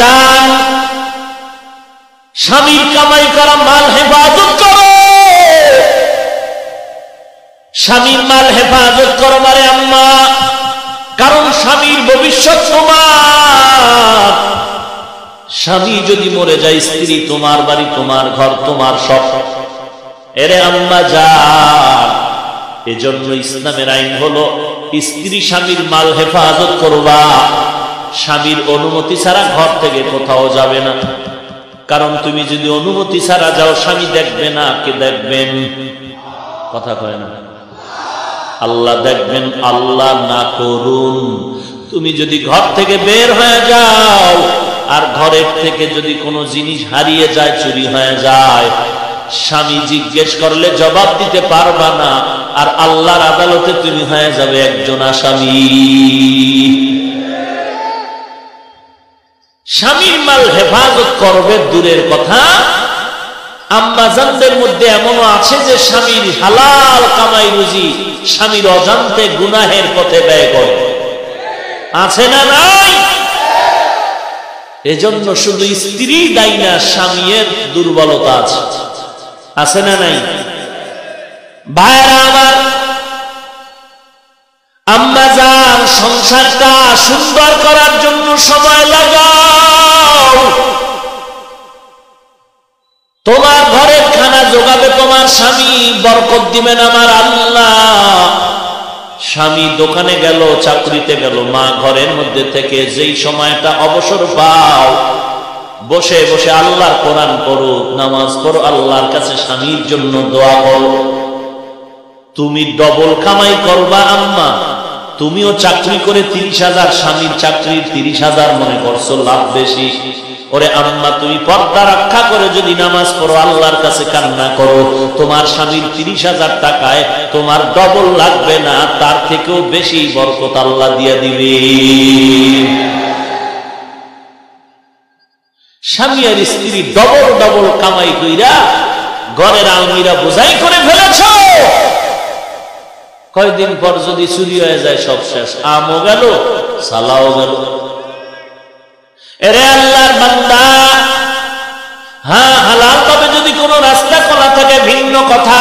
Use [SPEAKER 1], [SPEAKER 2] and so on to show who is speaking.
[SPEAKER 1] যান, স্বামীর কামাই করা মাল হেফাজত করো, স্বামীর মাল হেফাজত করো মারে আম্মা, কারণ স্বামীর ভবিষ্যৎ তোমার। স্বামী যদি মরে যায়, স্ত্রী তোমার, বাড়ি তোমার, ঘর তোমার, সব। এরে আম্মা যান, এজন্য ইসলামের আইন হলো স্ত্রী স্বামীর মাল হেফাজত করবা, স্বামীর অনুমতি ছাড়া ঘর থেকে কোথাও যাবে না। কারণ তুমি যদি অনুমতি ছাড়া যাও, স্বামী দেখবে না, কে দেখবেন? কথা কয় না, আল্লাহ দেখবেন। আল্লাহ না করুন তুমি যদি ঘর থেকে বের হয়ে যাও, আর ঘরের থেকে যদি কোনো জিনিস হারিয়ে যায়, চুরি হয়ে যায়, স্বামী জিজ্ঞেস করলে জবাব দিতে পারবা না, আর আল্লাহর আদালতে তুমি হয়ে যাবে একজন আসামি। স্বামীর মাল হেফাজত করবে দূরের কথা, আম্মাজানদের মধ্যে এমনও আছে যে স্বামীর হালাল কামাই রুজি স্বামীর অজান্তে গুনাহের পথে ব্যয় করে, আছে না নাই? এজন্য শুধু স্ত্রী দায়ী না, স্বামীর দুর্বলতা আছে না নাই? ভাইরা আমার, আম্মাজান সংসারটা সুন্দর করার জন্য সময় লাগাও। তোমার ঘরের খানা যোগাবে তোমার স্বামী, বরকত দিবেন আমার আল্লাহ। স্বামী দোকানে গেল, চাকরিতে গেল, মা ঘরের মধ্যে থেকে যেই সময়টা অবসর পাও, বসে বসে আল্লাহর কোরআন পড়ো, নামাজ পড়ো, আল্লাহর কাছে স্বামীর জন্য দোয়া করো। তুমি ডবল কামাই করবা আম্মা, তুমিও চাকরি করে 30,000, স্বামীর চাকরির 30,000 মনে করছো লাভ বেশি। ওরে আম্মা, তুমি পর্দা রক্ষা করে যদি নামাজ পড়ো, আল্লাহর কাছে কান্না করো, তোমার স্বামীর 30,000 টাকায় তোমার ডবল লাগবে না, তার থেকেও বেশি বরকত আল্লাহ দিয়ে দিবে। স্বামী আর স্ত্রী ডবল ডবল কামাই কইরা ঘরের আলমিরা বোঝাই করে ফেলেছ। কয়দিন পর যদি চুরি হয়ে যায়, সব শেষ, আমও গেল, সালাও গেল। এরে আল্লাহর বান্দা, হ্যাঁ হালাল ভাবে যদি কোনো রাস্তা খোলা থাকে ভিন্ন কথা,